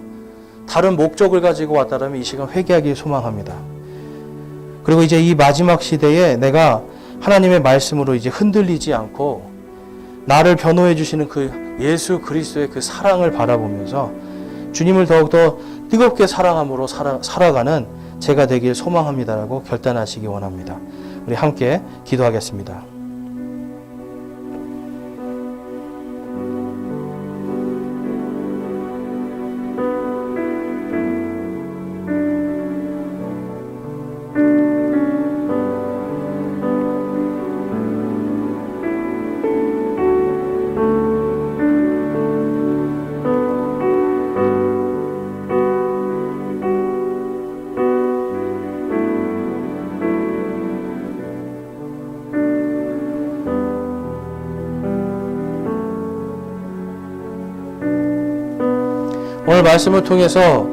다른 목적을 가지고 왔다면 이 시간 회개하기 소망합니다. 그리고 이제 이 마지막 시대에 내가 하나님의 말씀으로 이제 흔들리지 않고 나를 변호해 주시는 그 예수 그리스도의 그 사랑을 바라보면서 주님을 더욱더 뜨겁게 사랑함으로 살아가는 제가 되길 소망합니다라고 결단하시기 원합니다. 우리 함께 기도하겠습니다. 오늘 말씀을 통해서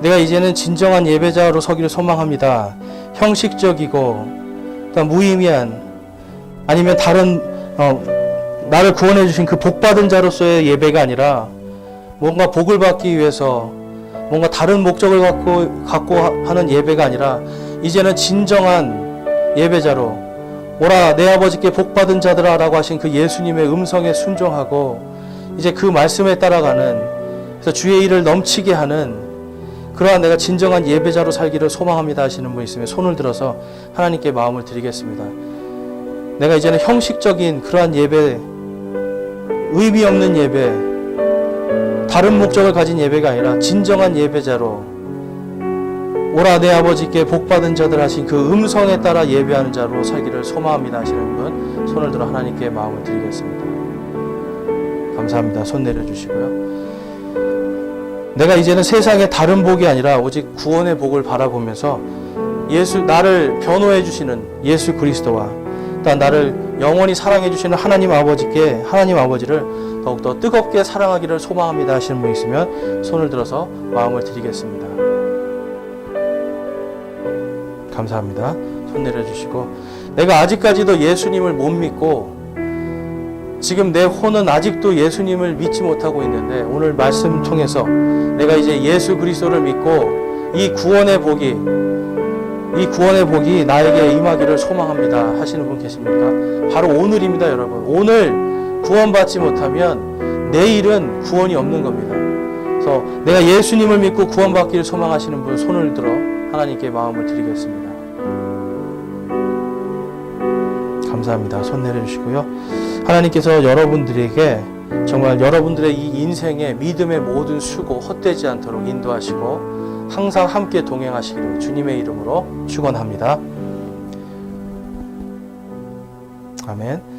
내가 이제는 진정한 예배자로 서기를 소망합니다. 형식적이고 무의미한 아니면 다른 나를 구원해 주신 그 복받은 자로서의 예배가 아니라 뭔가 복을 받기 위해서 뭔가 다른 목적을 갖고 하는 예배가 아니라 이제는 진정한 예배자로 오라 내 아버지께 복받은 자들아 라고 하신 그 예수님의 음성에 순종하고 이제 그 말씀에 따라가는, 그래서 주의 일을 넘치게 하는 그러한 내가 진정한 예배자로 살기를 소망합니다 하시는 분 있으면 손을 들어서 하나님께 마음을 드리겠습니다. 내가 이제는 형식적인 그러한 예배, 의미 없는 예배, 다른 목적을 가진 예배가 아니라 진정한 예배자로 오라 내 아버지께 복받은 자들 하신 그 음성에 따라 예배하는 자로 살기를 소망합니다 하시는 분 손을 들어 하나님께 마음을 드리겠습니다. 감사합니다. 손 내려주시고요. 내가 이제는 세상의 다른 복이 아니라 오직 구원의 복을 바라보면서 나를 변호해 주시는 예수 그리스도와 또한 나를 영원히 사랑해 주시는 하나님 아버지를 더욱더 뜨겁게 사랑하기를 소망합니다 하시는 분 있으면 손을 들어서 마음을 드리겠습니다. 감사합니다. 손 내려주시고, 내가 아직까지도 예수님을 못 믿고 지금 내 혼은 아직도 예수님을 믿지 못하고 있는데 오늘 말씀 통해서 내가 이제 예수 그리스도를 믿고 이 구원의 복이 나에게 임하기를 소망합니다 하시는 분 계십니까? 바로 오늘입니다, 여러분. 오늘 구원받지 못하면 내일은 구원이 없는 겁니다. 그래서 내가 예수님을 믿고 구원받기를 소망하시는 분 손을 들어 하나님께 마음을 드리겠습니다. 감사합니다. 손 내려주시고요. 하나님께서 여러분들에게 정말 여러분들의 이 인생의 믿음의 모든 수고 헛되지 않도록 인도하시고 항상 함께 동행하시기를 주님의 이름으로 축원합니다. 아멘.